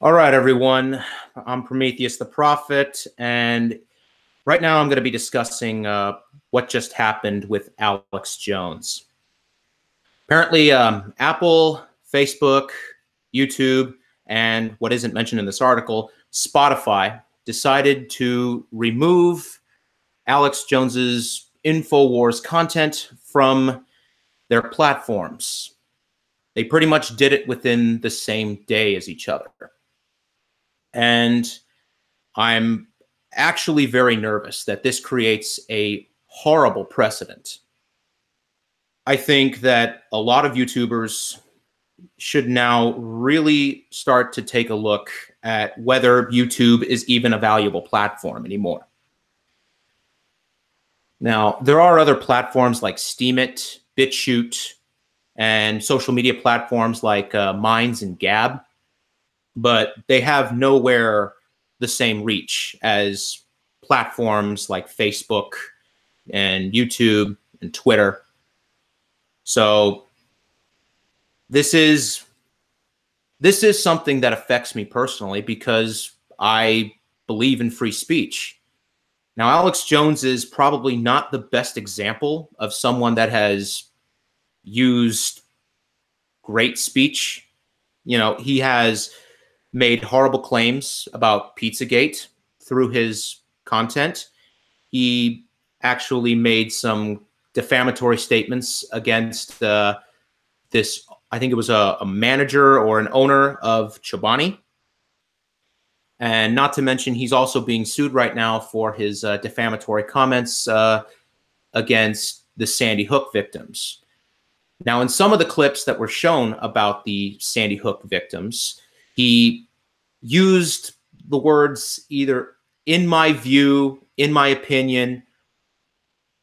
All right, everyone. I'm Prometheus the Prophet, and right now I'm going to be discussing what just happened with Alex Jones. Apparently, Apple, Facebook, YouTube, and what isn't mentioned in this article, Spotify, decided to remove Alex Jones's InfoWars content from their platforms. They pretty much did it within the same day as each other. And I'm actually very nervous that this creates a horrible precedent. I think that a lot of YouTubers should now really start to take a look at whether YouTube is even a valuable platform anymore. Now, there are other platforms like Steemit, BitChute, and social media platforms like Minds and Gab, but they have nowhere the same reach as platforms like Facebook and YouTube and Twitter. So this is something that affects me personally because I believe in free speech. Now, Alex Jones is probably not the best example of someone that has used great speech. You know, he has made horrible claims about Pizzagate through his content. He actually made some defamatory statements against this, I think it was a manager or an owner of Chobani. And not to mention, he's also being sued right now for his defamatory comments against the Sandy Hook victims. Now, in some of the clips that were shown about the Sandy Hook victims, he used the words either "in my view," "in my opinion,"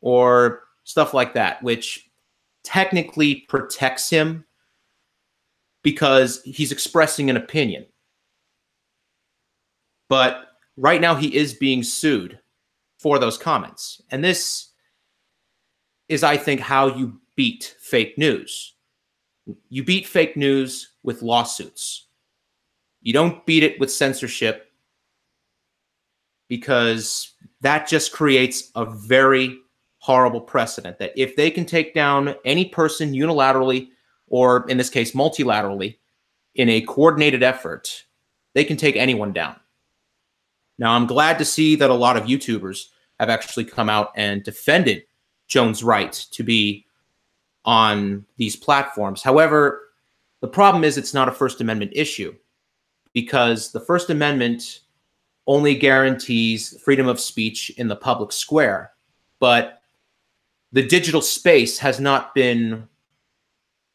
or stuff like that, which technically protects him because he's expressing an opinion. But right now he is being sued for those comments. And this is, I think, how you beat fake news. You beat fake news with lawsuits. You don't beat it with censorship, because that just creates a very horrible precedent that if they can take down any person unilaterally, or in this case, multilaterally, in a coordinated effort, they can take anyone down. Now, I'm glad to see that a lot of YouTubers have actually come out and defended Jones' right to be on these platforms. However, the problem is it's not a First Amendment issue, because the First Amendment only guarantees freedom of speech in the public square, but the digital space has not been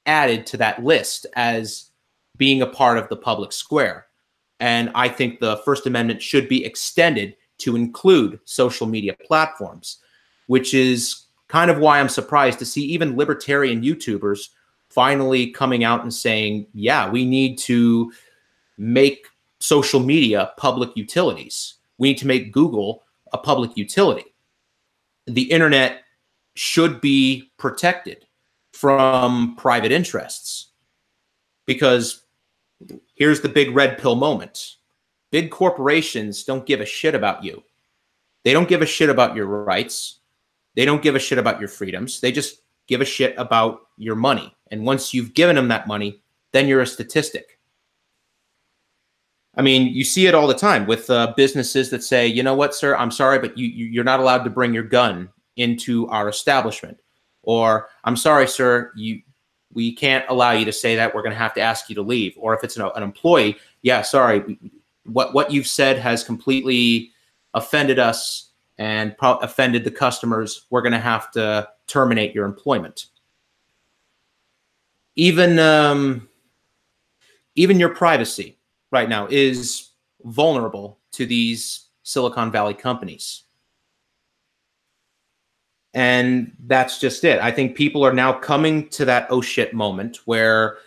added to that list as being a part of the public square. And I think the First Amendment should be extended to include social media platforms, which is kind of why I'm surprised to see even libertarian YouTubers finally coming out and saying, yeah, we need to make social media public utilities. We need to make Google a public utility. The internet should be protected from private interests, because here's the big red pill moment. Big corporations don't give a shit about you. They don't give a shit about your rights. They don't give a shit about your freedoms. They just give a shit about your money. And once you've given them that money, then you're a statistic. I mean, you see it all the time with businesses that say, you know what, sir, I'm sorry, but you're not allowed to bring your gun into our establishment. Or, I'm sorry, sir, we can't allow you to say that. We're going to have to ask you to leave. Or if it's an employee, yeah, sorry, what you've said has completely offended us and offended the customers. We're going to have to terminate your employment. Even your privacy right now is vulnerable to these Silicon Valley companies. And that's just it. I think people are now coming to that oh shit moment where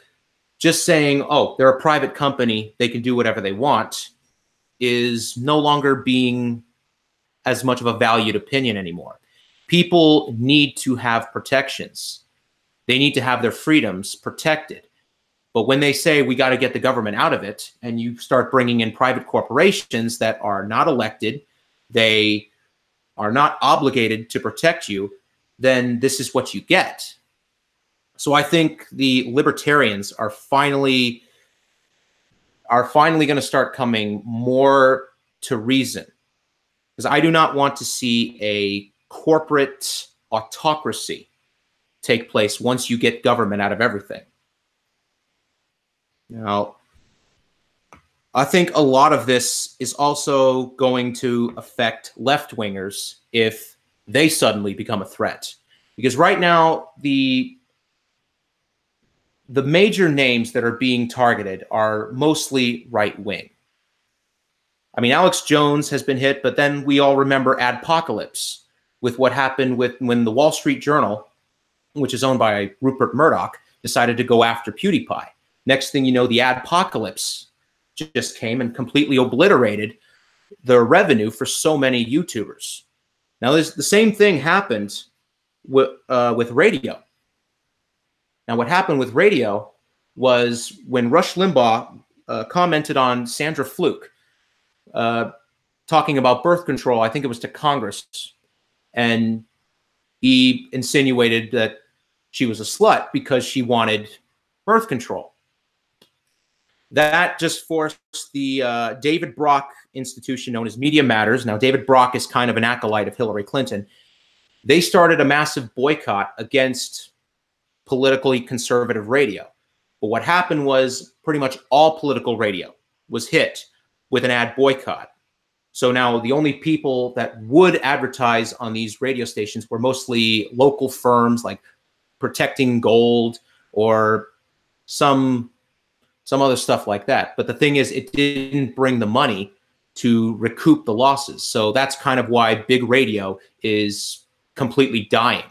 just saying, oh, they're a private company, they can do whatever they want, is no longer being as much of a valued opinion anymore. People need to have protections. They need to have their freedoms protected. But when they say we got to get the government out of it, and you start bringing in private corporations that are not elected, they are not obligated to protect you, then this is what you get. So I think the libertarians are finally going to start coming more to reason, because I do not want to see a corporate autocracy take place once you get government out of everything. Now, I think a lot of this is also going to affect left-wingers if they suddenly become a threat. Because right now, the major names that are being targeted are mostly right-wing. I mean, Alex Jones has been hit, but then we all remember Adpocalypse with what happened when the Wall Street Journal, which is owned by Rupert Murdoch, decided to go after PewDiePie. Next thing you know, the Adpocalypse just came and completely obliterated the revenue for so many YouTubers. Now, the same thing happened with radio. Now, what happened with radio was when Rush Limbaugh commented on Sandra Fluke talking about birth control, I think it was to Congress, and he insinuated that she was a slut because she wanted birth control. That just forced the David Brock institution known as Media Matters. Now, David Brock is kind of an acolyte of Hillary Clinton. They started a massive boycott against politically conservative radio. But what happened was pretty much all political radio was hit with an ad boycott. So now the only people that would advertise on these radio stations were mostly local firms like Protecting Gold or some other stuff like that. But the thing is, it didn't bring the money to recoup the losses. So that's kind of why big radio is completely dying.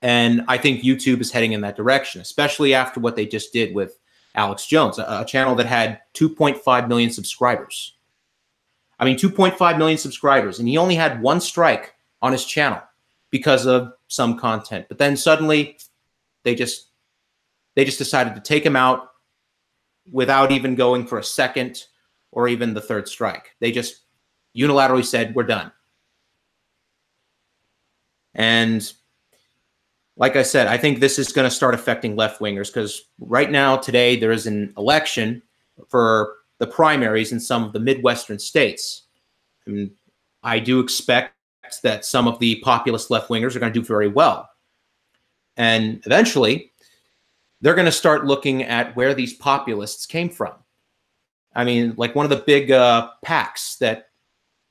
And I think YouTube is heading in that direction, especially after what they just did with Alex Jones, a channel that had 2.5 million subscribers. I mean, 2.5 million subscribers, and he only had one strike on his channel because of some content. But then suddenly they just decided to take him out without even going for a second or even the third strike. They just unilaterally said, we're done. And like I said, I think this is going to start affecting left-wingers because right now, today, there is an election for the primaries in some of the Midwestern states. And I do expect that some of the populist left-wingers are going to do very well. And eventually, they're going to start looking at where these populists came from. I mean, like one of the big PACs that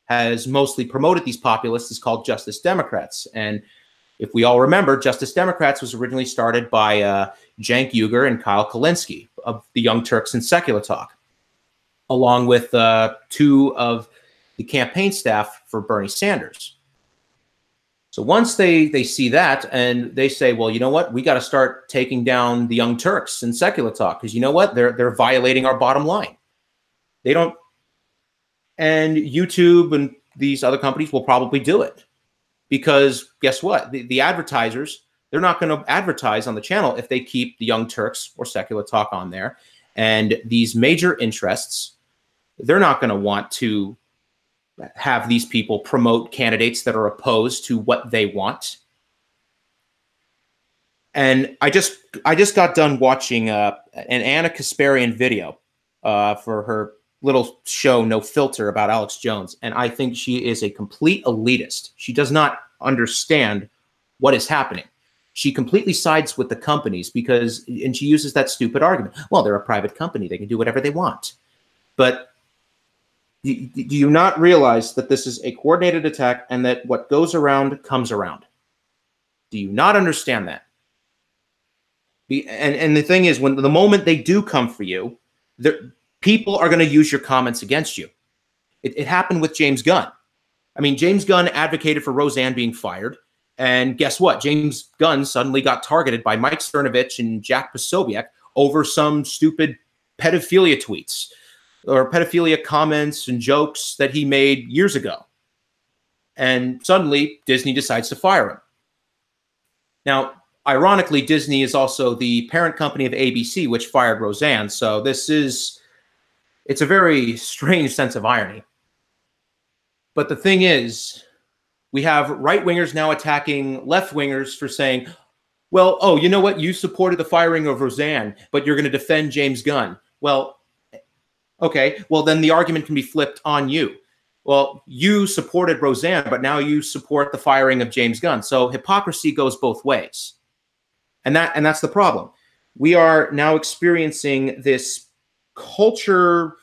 has mostly promoted these populists is called Justice Democrats. And if we all remember, Justice Democrats was originally started by Cenk Uygur and Kyle Kulinski of the Young Turks and Secular Talk, along with two of the campaign staff for Bernie Sanders. So once they see that and they say, well, you know what, we got to start taking down the Young Turks and Secular Talk because you know what, they're violating our bottom line. They don't, and YouTube and these other companies will probably do it because guess what, the advertisers, they're not going to advertise on the channel if they keep the Young Turks or Secular Talk on there, and these major interests, they're not going to want to have these people promote candidates that are opposed to what they want. And I just got done watching an Anna Kasparian video for her little show No Filter about Alex Jones, and I think she is a complete elitist. She does not understand what is happening. She completely sides with the companies and she uses that stupid argument. Well, they're a private company. They can do whatever they want. But do you not realize that this is a coordinated attack and that what goes around comes around? Do you not understand that? And the thing is, when the moment they do come for you, people are going to use your comments against you. It happened with James Gunn. I mean, James Gunn advocated for Roseanne being fired. And guess what? James Gunn suddenly got targeted by Mike Cernovich and Jack Posobiec over some stupid pedophilia tweets or pedophilia comments and jokes that he made years ago. And suddenly Disney decides to fire him. Now, ironically, Disney is also the parent company of ABC, which fired Roseanne. So it's a very strange sense of irony. But the thing is, we have right-wingers now attacking left-wingers for saying, well, oh, you know what? You supported the firing of Roseanne, but you're going to defend James Gunn. Well, okay, well, then the argument can be flipped on you. Well, you supported Roseanne, but now you support the firing of James Gunn. So hypocrisy goes both ways. And that's the problem. We are now experiencing this cultural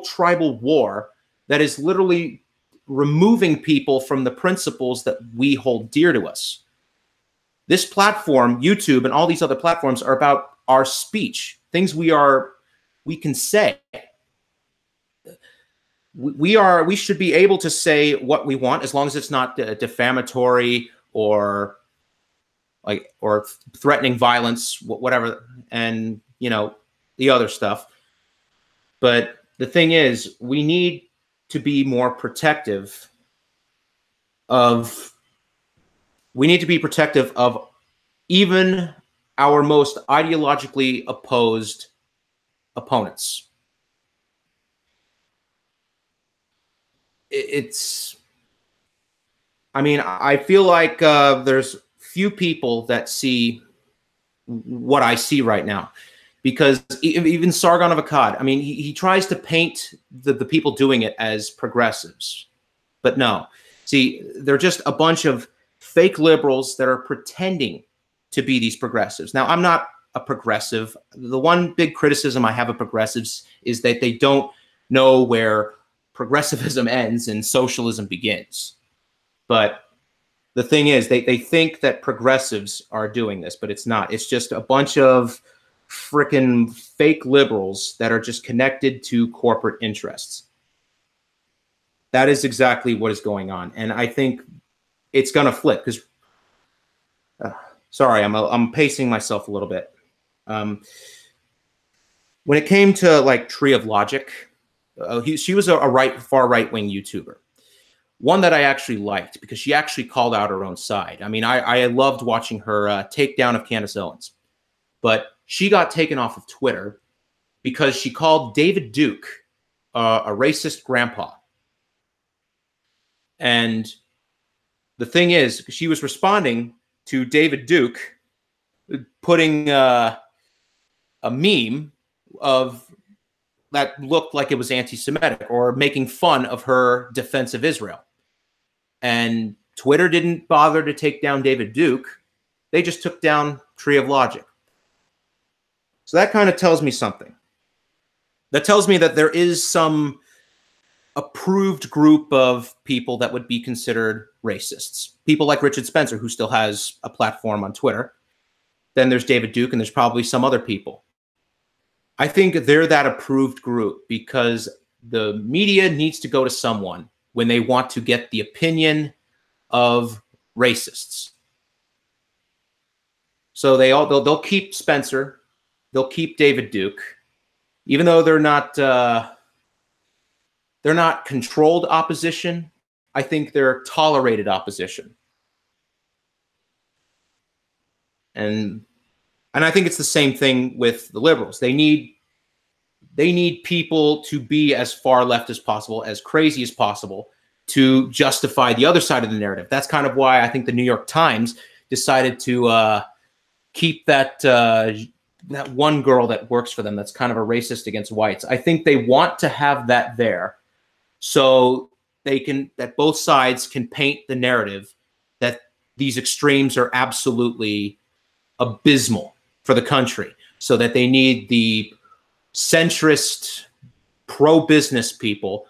tribal war that is literally removing people from the principles that we hold dear to us. This platform, YouTube, and all these other platforms are about our speech, things we can say. We should be able to say what we want as long as it's not defamatory or threatening violence, whatever, and the other stuff. But the thing is, we need to be more protective of even our most ideologically opposed opponents. I feel like there's few people that see what I see right now, because even Sargon of Akkad, I mean, he tries to paint the people doing it as progressives, but no. See, they're just a bunch of fake liberals that are pretending to be these progressives. Now, I'm not a progressive. The one big criticism I have of progressives is that they don't know where progressivism ends and socialism begins. But the thing is, they think that progressives are doing this, but it's not. It's just a bunch of frickin' fake liberals that are just connected to corporate interests. That is exactly what is going on. And I think it's going to flip because, sorry, I'm pacing myself a little bit. When it came to like Tree of Logic, she was a far right-wing YouTuber. One that I actually liked because she actually called out her own side. I mean, I loved watching her takedown of Candace Owens. But she got taken off of Twitter because she called David Duke a racist grandpa. And the thing is, she was responding to David Duke putting a meme of that looked like it was anti-Semitic or making fun of her defense of Israel. And Twitter didn't bother to take down David Duke. They just took down Tree of Logic. So that kind of tells me something. That tells me that there is some approved group of people that would be considered racists. People like Richard Spencer, who still has a platform on Twitter. Then there's David Duke, and there's probably some other people. I think they're that approved group because the media needs to go to someone when they want to get the opinion of racists. So they'll keep Spencer, they'll keep David Duke, even though they're not controlled opposition. I think they're tolerated opposition. And I think it's the same thing with the liberals. They need people to be as far left as possible, as crazy as possible, to justify the other side of the narrative. That's kind of why I think the New York Times decided to keep that one girl that works for them that's kind of a racist against whites. I think they want to have that there so that both sides can paint the narrative that these extremes are absolutely abysmal for the country, so that they need the centrist pro-business people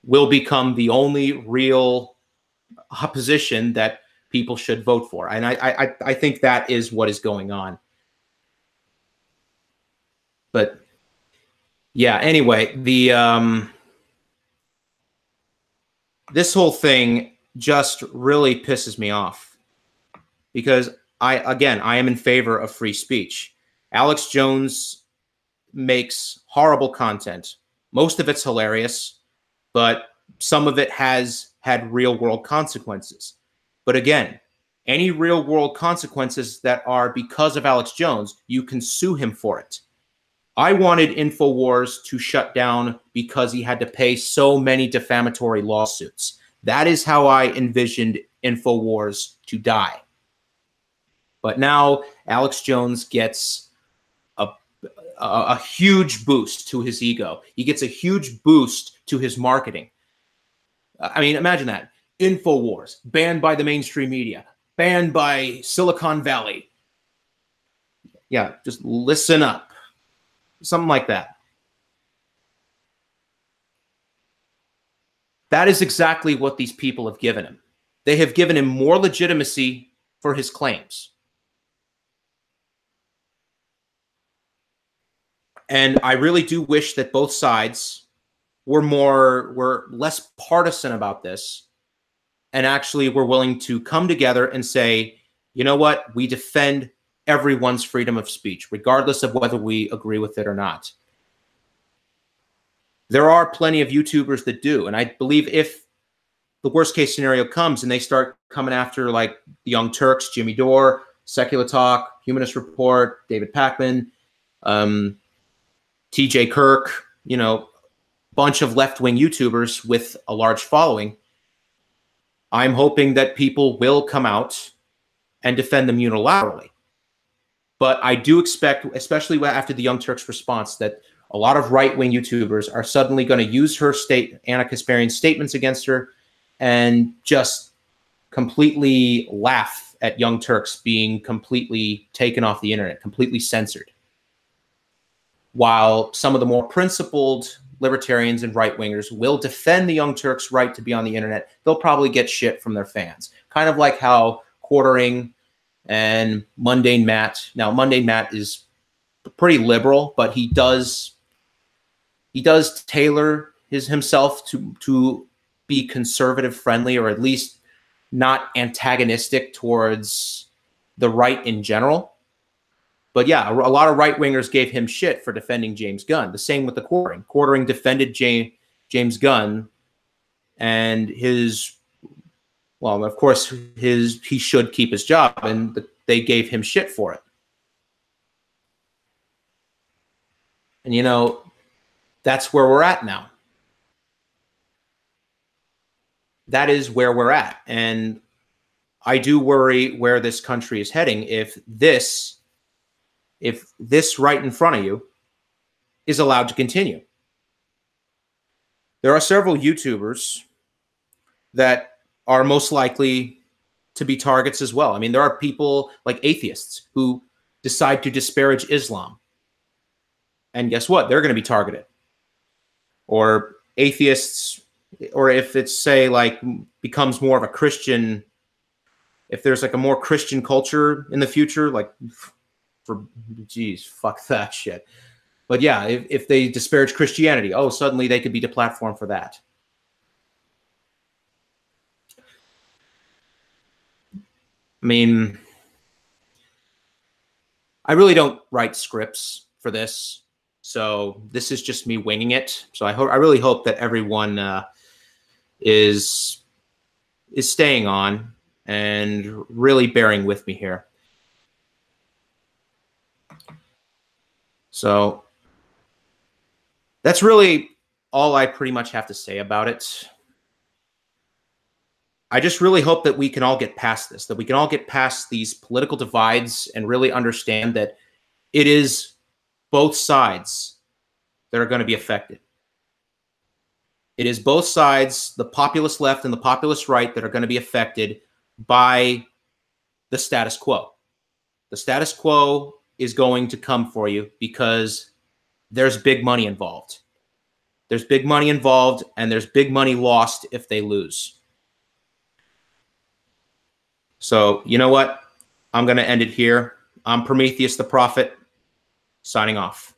will become the only real opposition that people should vote for. And I think that is what is going on. But yeah, anyway, this whole thing just really pisses me off because I am in favor of free speech. Alex Jones makes horrible content. Most of it's hilarious, but some of it has had real world consequences. But again, any real world consequences that are because of Alex Jones, you can sue him for it. I wanted InfoWars to shut down because he had to pay so many defamatory lawsuits. That is how I envisioned InfoWars to die. But now Alex Jones gets a huge boost to his ego. He gets a huge boost to his marketing. I mean, imagine that. InfoWars, banned by the mainstream media, banned by Silicon Valley. Yeah, just listen up. Something like that. That is exactly what these people have given him. They have given him more legitimacy for his claims. And I really do wish that both sides were less partisan about this and actually were willing to come together and say, you know what, we defend everyone's freedom of speech, regardless of whether we agree with it or not. There are plenty of YouTubers that do. And I believe if the worst case scenario comes and they start coming after like the Young Turks, Jimmy Dore, Secular Talk, Humanist Report, David Pakman, TJ Kirk, you know, bunch of left-wing YouTubers with a large following, I'm hoping that people will come out and defend them unilaterally. But I do expect, especially after the Young Turks response, that a lot of right-wing YouTubers are suddenly going to use her Anna Kasparian's statements against her and just completely laugh at Young Turks being completely taken off the internet, completely censored. While some of the more principled libertarians and right-wingers will defend the Young Turks' right to be on the internet, they'll probably get shit from their fans. Kind of like how Quartering and Mundane Matt. Now, Mundane Matt is pretty liberal, but he does tailor himself to be conservative friendly, or at least not antagonistic towards the right in general. But yeah, a lot of right-wingers gave him shit for defending James Gunn. The same with the Quartering. Quartering defended James Gunn, and well, of course, he should keep his job, and they gave him shit for it. And, you know, that's where we're at now. That is where we're at. And I do worry where this country is heading if this right in front of you is allowed to continue. There are several YouTubers that are most likely to be targets as well. I mean, there are people like atheists who decide to disparage Islam. And guess what? They're going to be targeted. Or atheists, or if it's, say, like, becomes more of a Christian, if there's like a more Christian culture in the future, like, geez, fuck that shit. But yeah, if they disparage Christianity, oh, suddenly they could be deplatformed for that. I mean, I really don't write scripts for this, so this is just me winging it. So I really hope that everyone is staying on and really bearing with me here. So that's really all I pretty much have to say about it. I just really hope that we can all get past this, that we can all get past these political divides and really understand that it is both sides that are going to be affected. It is both sides, the populist left and the populist right, that are going to be affected by the status quo. The status quo is going to come for you because there's big money involved. There's big money involved, and there's big money lost if they lose. So, you know what? I'm going to end it here. I'm Prometheus the Prophet, signing off.